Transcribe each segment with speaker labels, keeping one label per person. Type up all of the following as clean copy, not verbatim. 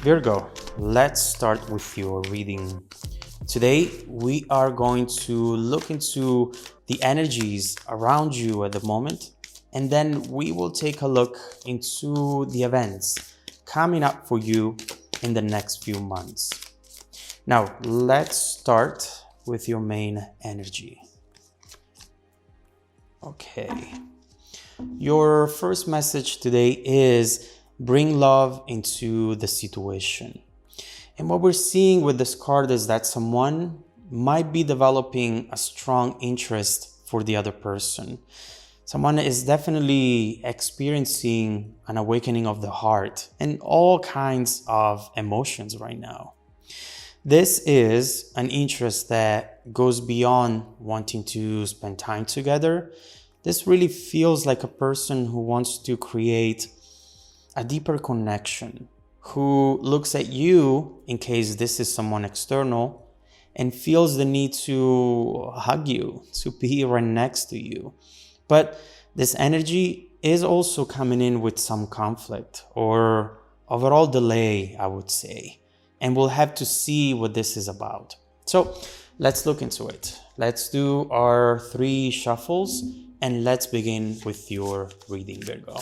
Speaker 1: Virgo, let's start with your reading. Today, we are going to look into the energies around you at the moment, and then we will take a look into the events coming up for you in the next few months. Now, let's start with your main energy. Okay. Your first message today is bring love into the situation. And what we're seeing with this card is that someone might be developing a strong interest for the other person. Someone is definitely experiencing an awakening of the heart and all kinds of emotions right now. This is an interest that goes beyond wanting to spend time together. This really feels like a person who wants to create a deeper connection, who looks at you, in case this is someone external, and feels the need to hug you, to be right next to you. But this energy is also coming in with some conflict or overall delay, I would say. And we'll have to see what this is about. So let's look into it. Let's do our 3 shuffles and let's begin with your reading, Virgo.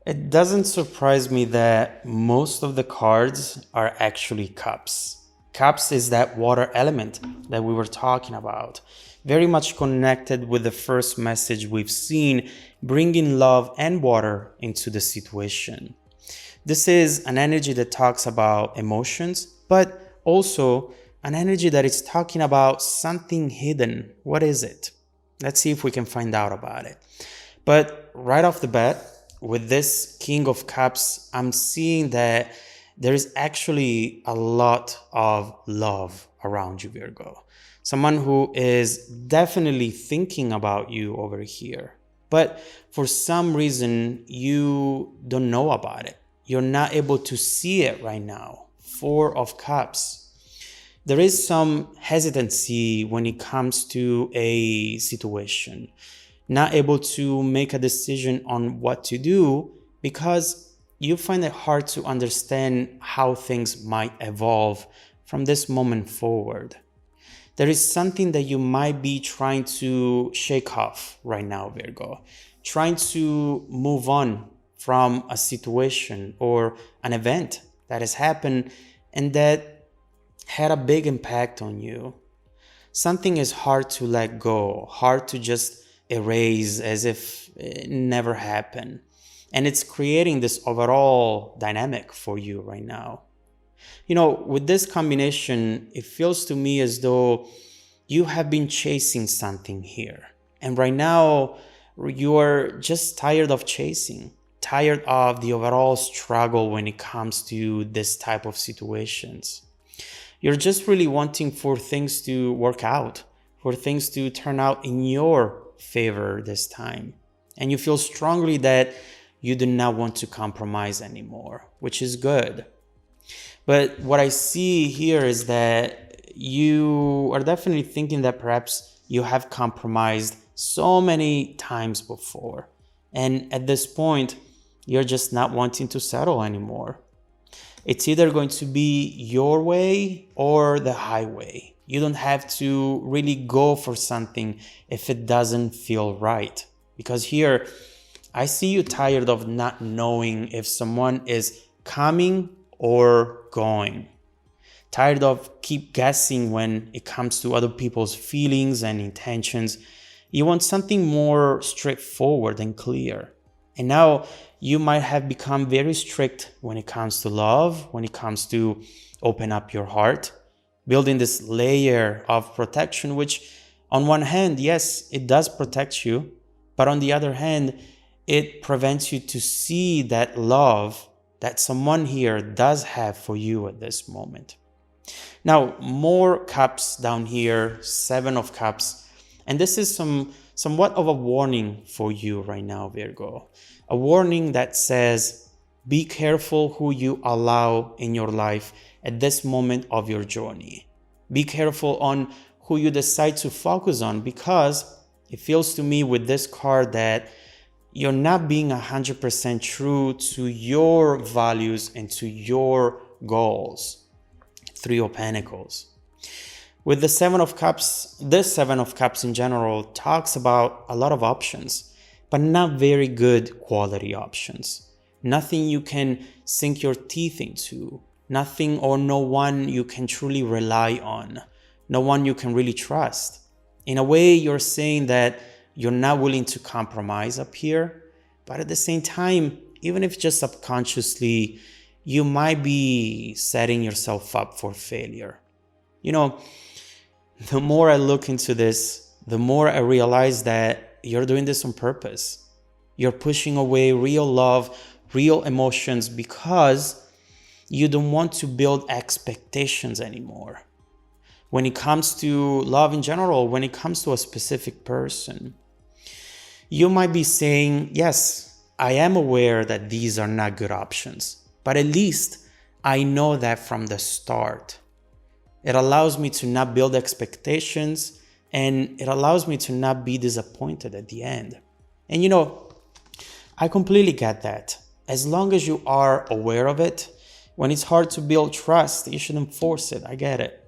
Speaker 1: It doesn't surprise me that most of the cards are actually cups. Cups is that water element that we were talking about, very much connected with the first message we've seen, bringing love and water into the situation. This is an energy that talks about emotions, but also an energy that is talking about something hidden. What is it? Let's see if we can find out about it. But right off the bat, with this King of Cups, I'm seeing that there is actually a lot of love around you, Virgo. Someone who is definitely thinking about you over here. But for some reason, you don't know about it. You're not able to see it right now. 4 of Cups. There is some hesitancy when it comes to a situation. Not able to make a decision on what to do because you find it hard to understand how things might evolve from this moment forward. There is something that you might be trying to shake off right now, Virgo. Trying to move on from a situation or an event that has happened and that had a big impact on you. Something is hard to let go, hard to just erase as if it never happened. And it's creating this overall dynamic for you right now. You know, with this combination, it feels to me as though you have been chasing something here. And right now, you are just tired of chasing, tired of the overall struggle when it comes to this type of situations. You're just really wanting for things to work out, for things to turn out in your favor this time. And you feel strongly that you do not want to compromise anymore, which is good. But what I see here is that you are definitely thinking that perhaps you have compromised so many times before. And at this point, you're just not wanting to settle anymore. It's either going to be your way or the highway. You don't have to really go for something if it doesn't feel right. Because here, I see you tired of not knowing if someone is coming or going. Tired of keep guessing when it comes to other people's feelings and intentions. You want something more straightforward and clear. And now you might have become very strict when it comes to love, when it comes to open up your heart, building this layer of protection, which On one hand, yes, it does protect you, but on the other hand, it prevents you to see that love that someone here does have for you at this moment. Now, more cups down here, 7 of cups, and this is somewhat of a warning for you right now, Virgo. A warning that says, be careful who you allow in your life at this moment of your journey. Be careful on who you decide to focus on, because it feels to me with this card that you're not being 100% true to your values and to your goals. 3 of Pentacles. With the 7 of Cups, this 7 of Cups in general talks about a lot of options, but not very good quality options. Nothing you can sink your teeth into. Nothing or no one you can truly rely on. No one you can really trust. In a way, you're saying that you're not willing to compromise up here, but at the same time, even if just subconsciously, you might be setting yourself up for failure. You know, the more I look into this, the more I realize that you're doing this on purpose. You're pushing away real love, real emotions, because you don't want to build expectations anymore. When it comes to love in general, when it comes to a specific person, you might be saying, yes, I am aware that these are not good options, but at least I know that from the start. It allows me to not build expectations, and it allows me to not be disappointed at the end. And you know, I completely get that. As long as you are aware of it, when it's hard to build trust, you shouldn't force it. I get it.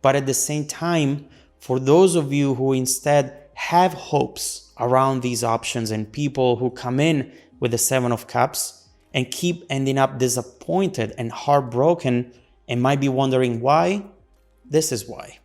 Speaker 1: But at the same time, for those of you who instead have hopes around these options and people who come in with the 7 of Cups and keep ending up disappointed and heartbroken and might be wondering why, this is why.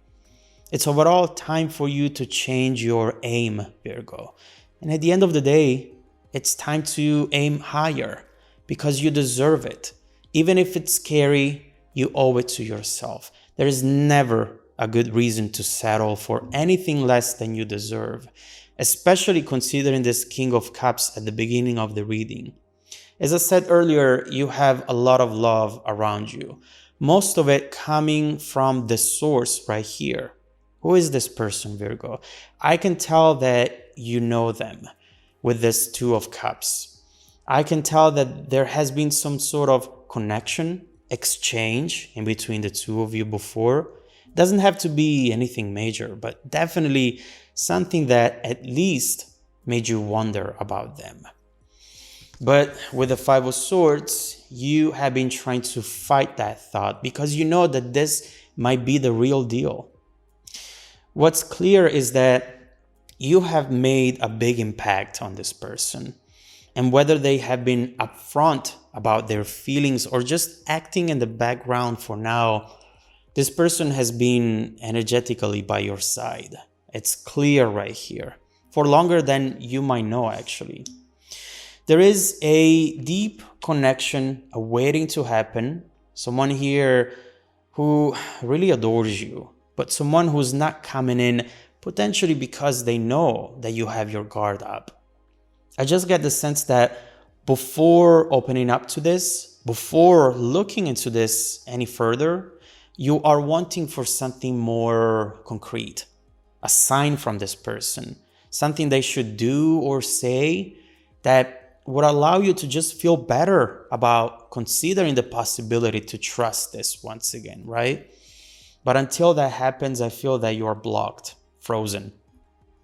Speaker 1: It's overall time for you to change your aim, Virgo. And at the end of the day, it's time to aim higher because you deserve it. Even if it's scary, you owe it to yourself. There is never a good reason to settle for anything less than you deserve, especially considering this King of Cups at the beginning of the reading. As I said earlier, you have a lot of love around you. Most of it coming from the source right here. Who is this person, Virgo? I can tell that you know them with this 2 of Cups. I can tell that there has been some sort of connection, exchange in between the two of you before. Doesn't have to be anything major, but definitely something that at least made you wonder about them. But with the 5 of Swords, you have been trying to fight that thought because you know that this might be the real deal. What's clear is that you have made a big impact on this person. And whether they have been upfront about their feelings or just acting in the background for now, this person has been energetically by your side. It's clear right here. For longer than you might know, actually. There is a deep connection awaiting to happen. Someone here who really adores you, but someone who's not coming in potentially because they know that you have your guard up. I just get the sense that before opening up to this, before looking into this any further, you are wanting for something more concrete, a sign from this person, something they should do or say that would allow you to just feel better about considering the possibility to trust this once again, right? But until that happens, I feel that you are blocked, frozen.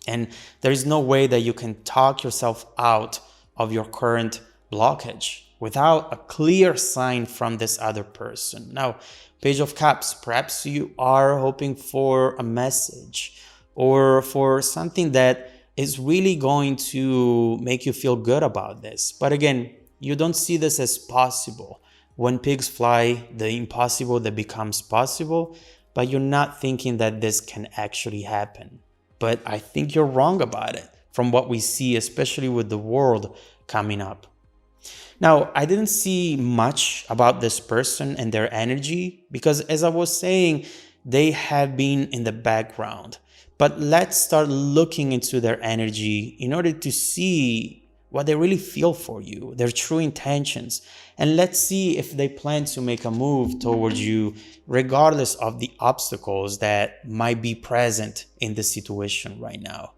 Speaker 1: And there is no way that you can talk yourself out of your current blockage without a clear sign from this other person. Now, Page of Cups, perhaps you are hoping for a message or for something that is really going to make you feel good about this. But again, you don't see this as possible. When pigs fly, the impossible that becomes possible, but you're not thinking that this can actually happen. But I think you're wrong about it from what we see, especially with the world coming up. Now, I didn't see much about this person and their energy because as I was saying, They have been in the background. But let's start looking into their energy in order to see what they really feel for you, their true intentions. And let's see if they plan to make a move towards you, regardless of the obstacles that might be present in the situation right now.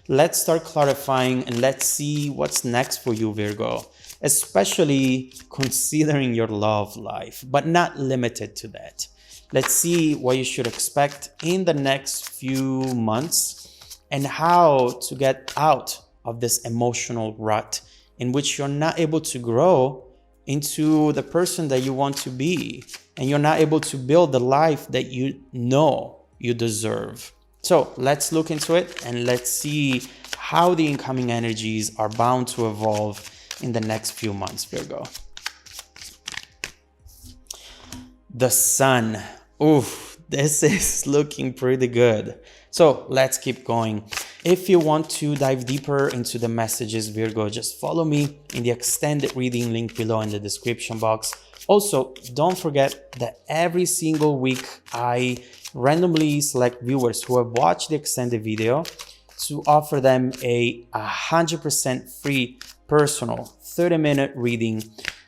Speaker 1: Let's start clarifying and let's see what's next for you, Virgo, especially considering your love life, but not limited to that. Let's see what you should expect in the next few months and how to get out of this emotional rut in which you're not able to grow into the person that you want to be, and you're not able to build the life that you know you deserve. So let's look into it and let's see how the incoming energies are bound to evolve in the next few months, Virgo. The Sun. Oof, this is looking pretty good. So let's keep going. If you want to dive deeper into the messages, Virgo, just follow me in the extended reading link below in the description box. Also, don't forget that every single week I randomly select viewers who have watched the extended video to offer them a 100% free personal 30-minute reading.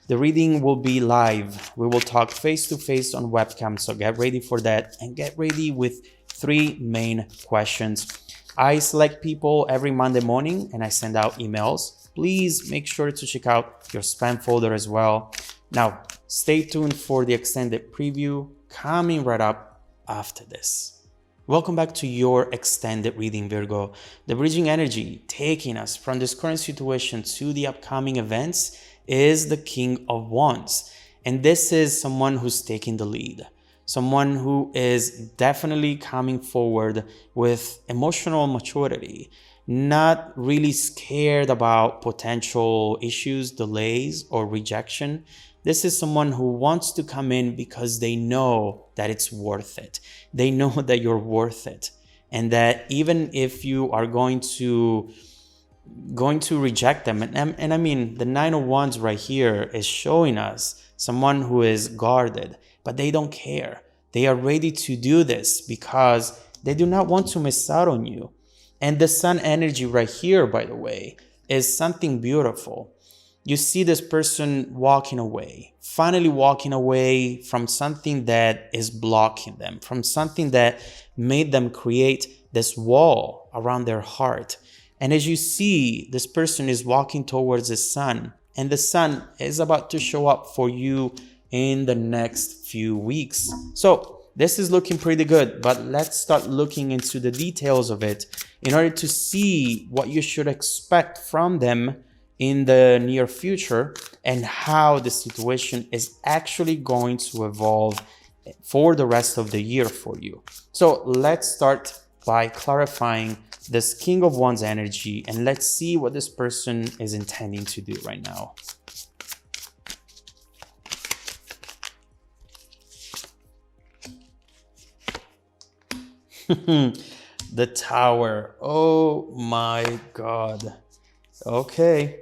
Speaker 1: The reading will be live. We will talk face-to-face on webcam, so get ready for that and get ready with 3 main questions. I select people every Monday morning and I send out emails. Please make sure to check out your spam folder as well. Now, stay tuned for the extended preview coming right up after this. Welcome back to your extended reading, Virgo. The bridging energy taking us from this current situation to the upcoming events is the King of Wands. And this is someone who's taking the lead. Someone who is definitely coming forward with emotional maturity, not really scared about potential issues, delays, or rejection. This is someone who wants to come in because they know that it's worth it. They know that you're worth it. And that even if you are going to reject them, and I mean, the Nine of Wands right here is showing us someone who is guarded, but they don't care. They are ready to do this because they do not want to miss out on you. And the Sun energy right here, by the way, is something beautiful. You see this person walking away, finally walking away from something that is blocking them, from something that made them create this wall around their heart. And as you see, this person is walking towards the Sun, and the Sun is about to show up for you in the next few weeks. So this is looking pretty good, but let's start looking into the details of it in order to see what you should expect from them in the near future and how the situation is actually going to evolve for the rest of the year for you. So let's start by clarifying this King of Wands energy and let's see what this person is intending to do right now. The Tower. Oh my God. Okay.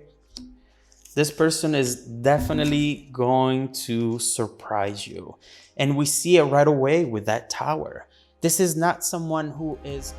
Speaker 1: This person is definitely going to surprise you. And we see it right away with that Tower. This is not someone who is